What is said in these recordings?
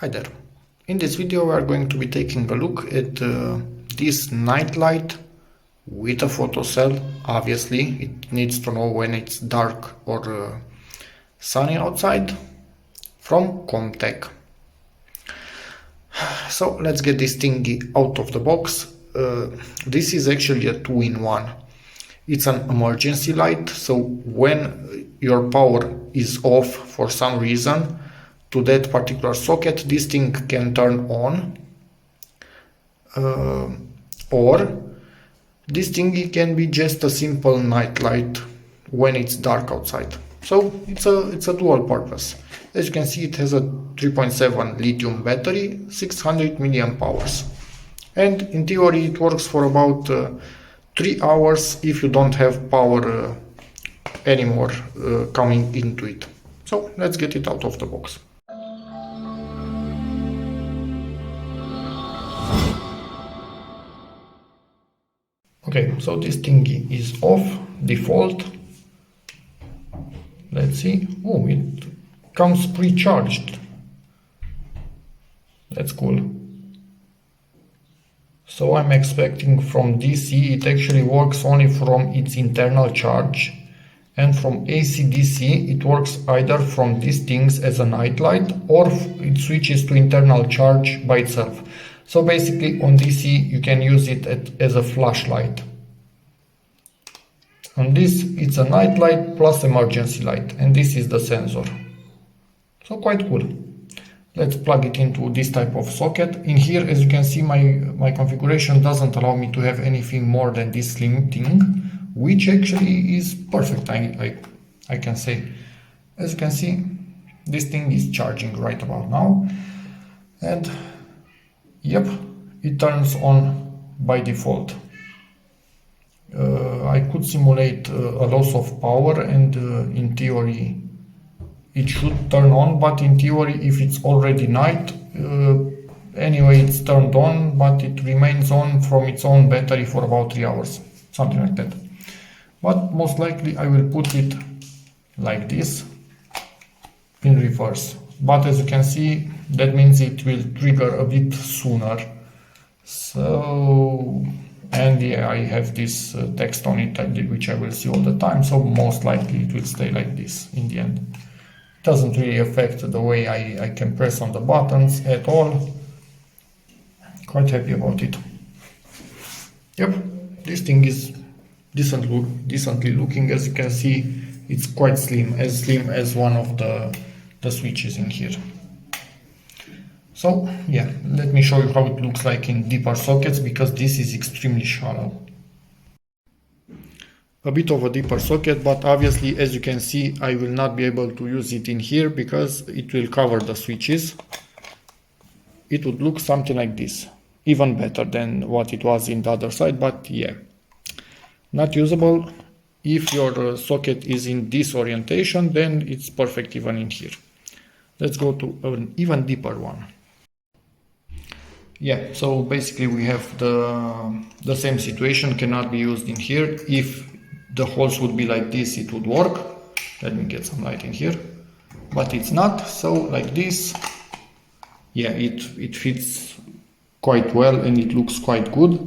Hi there. In this video we are going to be taking a look at this night light with a photocell. Obviously it needs to know when it's dark or sunny outside, from Comtec. So let's get this thingy out of the box. This is actually a 2-in-1. It's an emergency light, so when your power is off for some reason to that particular socket, this thing can turn on, or this thingy can be just a simple night light when it's dark outside. So it's a dual purpose. As you can see, it has a 3.7 lithium battery, 600 milliamp hours, and in theory it works for about 3 hours if you don't have power anymore coming into it. So let's get it out of the box. Okay, so this thingy is off, default. Let's see. Oh, it comes pre-charged. That's cool. So I'm expecting from DC it actually works only from its internal charge, and from AC/DC it works either from these things as a night light or it switches to internal charge by itself. So basically on DC you can use it as a flashlight. On this it's a night light plus emergency light, and this is the sensor. So quite cool. Let's plug it into this type of socket. In here, as you can see, my configuration doesn't allow me to have anything more than this slim thing, which actually is perfect, I can say. As you can see, this thing is charging right about now, and yep, it turns on by default. I could simulate a loss of power, and in theory it should turn on, but in theory if it's already night, anyway it's turned on, but it remains on from its own battery for about 3 hours, something like that. But most likely I will put it like this in reverse, but as you can see that means it will trigger a bit sooner. So, and yeah, I have this text on it which I will see all the time, so most likely it will stay like this in the end. Doesn't really affect the way I can press on the buttons at all. Quite happy about it. Yep, this thing is decently looking. As you can see, it's quite slim as one of the switches in here. So yeah, let me show you how it looks like in deeper sockets, because this is extremely shallow. A bit of a deeper socket, but obviously as you can see I will not be able to use it in here because it will cover the switches. It would look something like this, even better than what it was in the other side, but yeah, not usable. If your socket is in this orientation, then it's perfect even in here. Let's go to an even deeper one. Yeah, so basically we have the same situation, cannot be used in here. If the holes would be like this, it would work. Let me get some light in here, but it's not. So like this, yeah, it fits quite well and it looks quite good.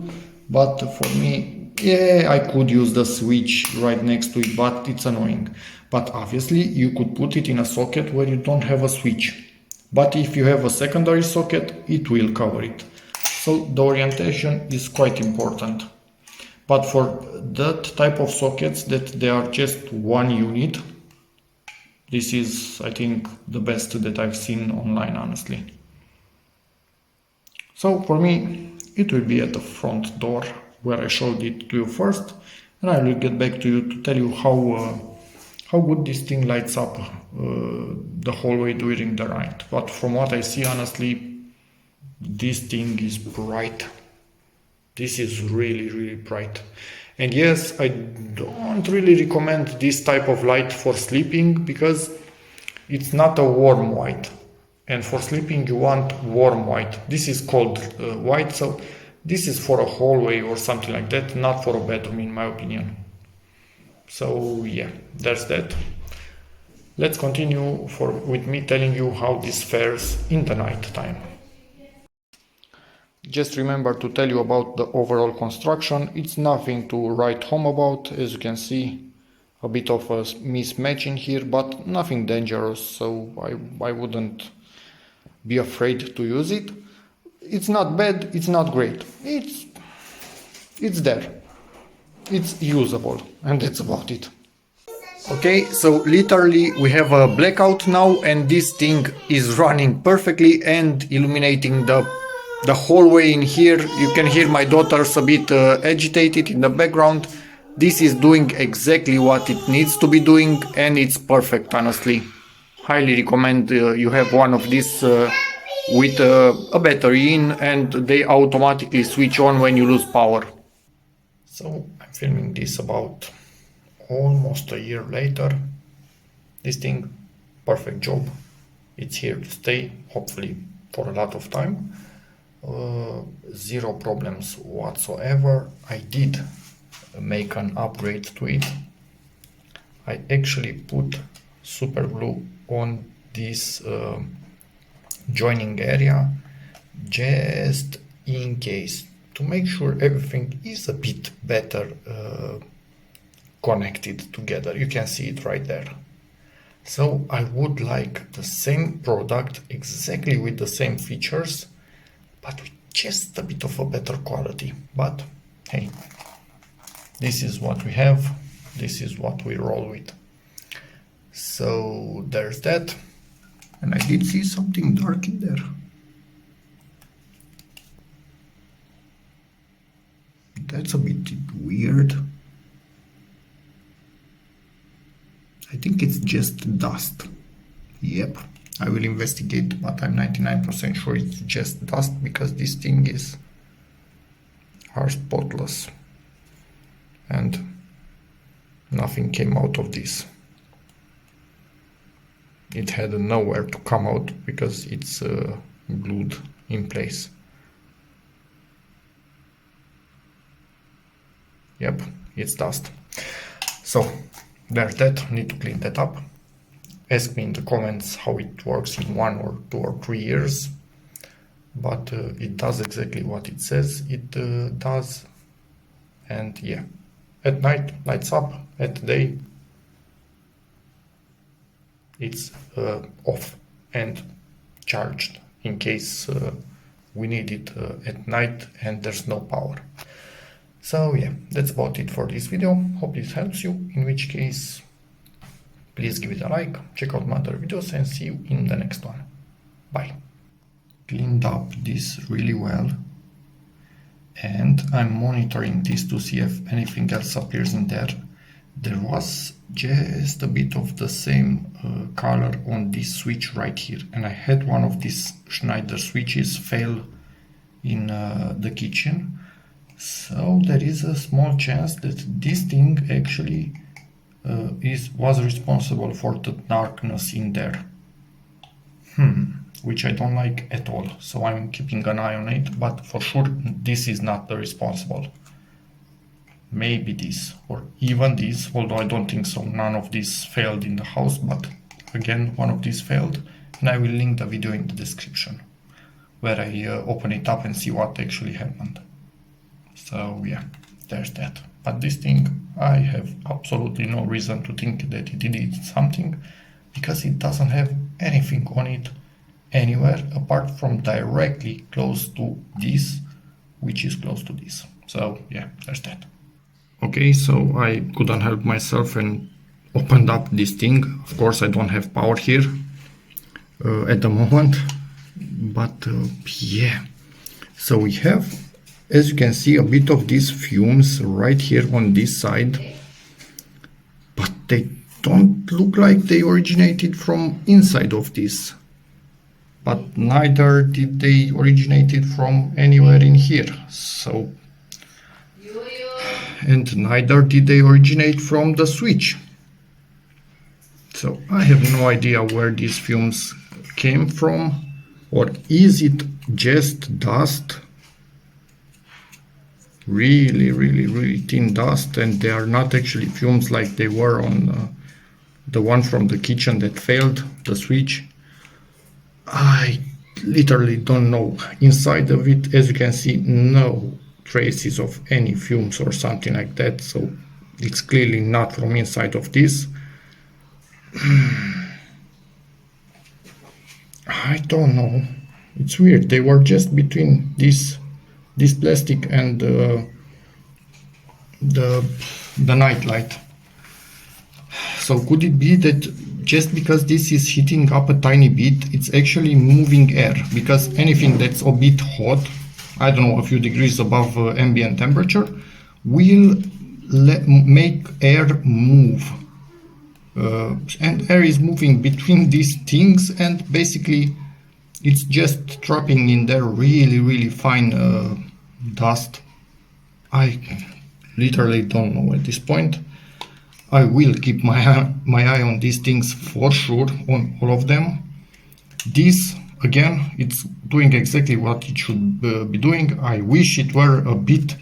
But for me, yeah, I could use the switch right next to it, but it's annoying. But obviously you could put it in a socket where you don't have a switch, but if you have a secondary socket, it will cover it. So the orientation is quite important. But for that type of sockets that they are just one unit, this is, I think, the best that I've seen online, honestly. So for me, it will be at the front door where I showed it to you first, and I will get back to you to tell you how good this thing lights up the whole way during the night. But from what I see, honestly, this thing is bright. This is really bright. And yes, I don't really recommend this type of light for sleeping because it's not a warm white. And for sleeping you want warm white. This is cold white, so this is for a hallway or something like that, not for a bedroom in my opinion. So yeah, that's that. Let's continue with me telling you how this fares in the night time. Just remember to tell you about the overall construction. It's nothing to write home about. As you can see, a bit of a mismatch in here, but nothing dangerous, so I wouldn't be afraid to use it. It's not bad, it's not great. It's there. It's usable, and that's about it. Okay, so literally we have a blackout now, and this thing is running perfectly and illuminating the hallway in here. You can hear my daughters a bit agitated in the background. This is doing exactly what it needs to be doing, and it's perfect, honestly. Highly recommend you have one of these with a battery in, and they automatically switch on when you lose power. So I'm filming this about almost a year later. This thing, perfect job. It's here to stay, hopefully for a lot of time. Zero problems whatsoever. I did make an upgrade to it. I actually put super glue on this joining area just in case, to make sure everything is a bit better connected together. You can see it right there. So I would like the same product exactly with the same features, but with just a bit of a better quality. But hey, this is what we have, this is what we roll with. So there's that. And I did see something dark in there. That's a bit weird. I think it's just dust. Yep, I will investigate, but I'm 99% sure it's just dust, because this thing is spotless and nothing came out of this. It had nowhere to come out because it's glued in place. Yep, it's dust. So there's that. Need to clean that up. Ask me in the comments how it works in 1 or 2 or 3 years, but it does exactly what it says it does. And yeah, at night lights up, at day it's off and charged in case we need it at night and there's no power. So yeah, that's about it for this video. Hope this helps you, in which case please give it a like, check out my other videos, and see you in the next one. Bye. Cleaned up this really well, and I'm monitoring this to see if anything else appears in there. There was just a bit of the same color on this switch right here, and I had one of these Schneider switches fail in the kitchen, so there is a small chance that this thing actually was responsible for the darkness in there, which I don't like at all, so I'm keeping an eye on it, but for sure this is not the responsible. Maybe this, or even this, although I don't think so. None of these failed in the house, but again, one of these failed, and I will link the video in the description where I open it up and see what actually happened. So yeah, there's that. But this thing, I have absolutely no reason to think that it did something, because it doesn't have anything on it anywhere apart from directly close to this, which is close to this. So yeah, there's that. Okay, so I couldn't help myself and opened up this thing. Of course, I don't have power here at the moment, but yeah. So we have, as you can see, a bit of these fumes right here on this side, but they don't look like they originated from inside of this. But neither did they originated from anywhere in here. So, and neither did they originate from the switch. So I have no idea where these fumes came from, or is it just dust? Really thin dust, and they are not actually fumes like they were on the one from the kitchen that failed, the switch. I literally don't know. Inside of it, as you can see, no traces of any fumes or something like that, so it's clearly not from inside of this. I don't know. It's weird. They were just between this plastic and the night light. So could it be that just because this is heating up a tiny bit, it's actually moving air? Because anything that's a bit hot, I don't know, a few degrees above ambient temperature, will make air move. And air is moving between these things, and basically it's just trapping in there really fine dust. I literally don't know at this point. I will keep my eye on these things for sure, on all of them. This, again, it's doing exactly what it should be doing. I wish it were a bit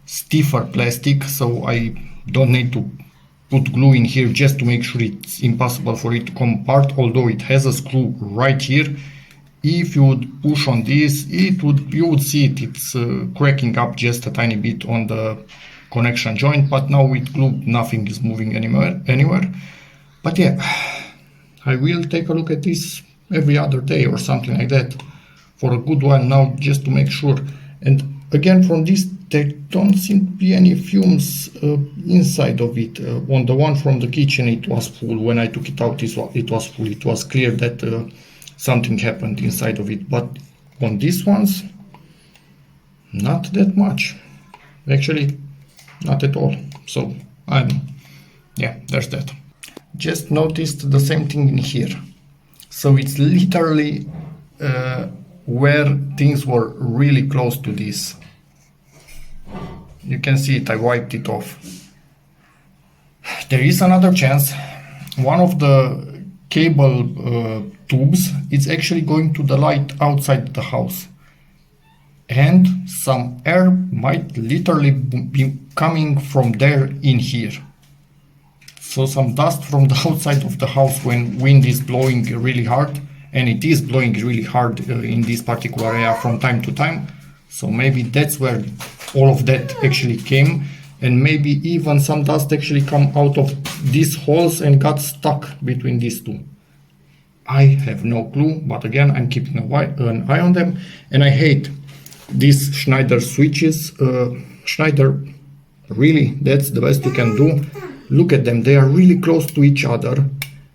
stiffer plastic, so I don't need to put glue in here just to make sure it's impossible for it to come apart, although it has a screw right here. If you would push on this, you would see it's cracking up just a tiny bit on the connection joint, but now with glue nothing is moving anywhere. But yeah, I will take a look at this every other day or something like that for a good while now, just to make sure. And again, from this there don't seem to be any fumes inside of it. On the one from the kitchen it was full. When I took it out, it was full. It was clear that something happened inside of it, but on these ones, not that much. Actually, not at all. So yeah, there's that. Just noticed the same thing in here. So it's literally where things were really close to this. You can see it, I wiped it off. There is another chance. One of the cable tubes is actually going to the light outside the house. And some air might literally be coming from there in here. So some dust from the outside of the house when wind is blowing really hard, and it is blowing really hard in this particular area from time to time. So maybe that's where all of that actually came, and maybe even some dust actually come out of these holes and got stuck between these two. I have no clue, but again, I'm keeping an eye on them, and I hate these Schneider switches. Schneider, really, that's the best you can do. Look at them, they are really close to each other,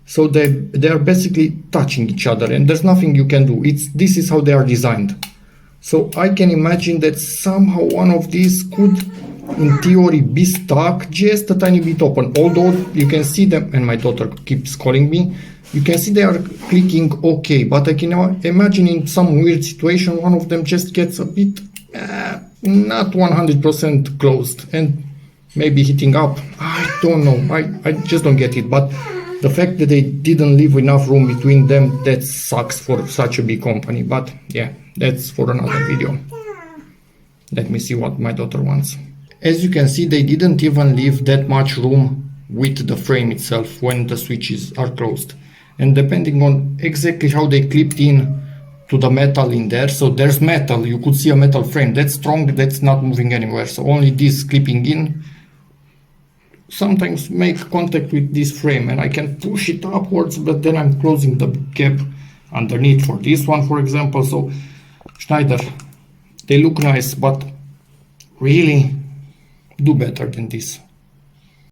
so they are basically touching each other, and there's nothing you can do. This is how they are designed. So I can imagine that somehow one of these could, in theory, be stuck just a tiny bit open, although you can see them, and my daughter keeps calling me, you can see they are clicking okay, but I can imagine in some weird situation one of them just gets a bit not 100% closed and maybe heating up. I don't know, I just don't get it. But the fact that they didn't leave enough room between them, that sucks for such a big company. But yeah, that's for another video. Let me see what my daughter wants. As you can see, they didn't even leave that much room with the frame itself when the switches are closed. And depending on exactly how they clipped in to the metal in there, so there's metal, you could see a metal frame, that's strong, that's not moving anywhere. So only this clipping in sometimes make contact with this frame, and I can push it upwards, but then I'm closing the gap underneath for this one, for example. So Schneider, they look nice, but really do better than this.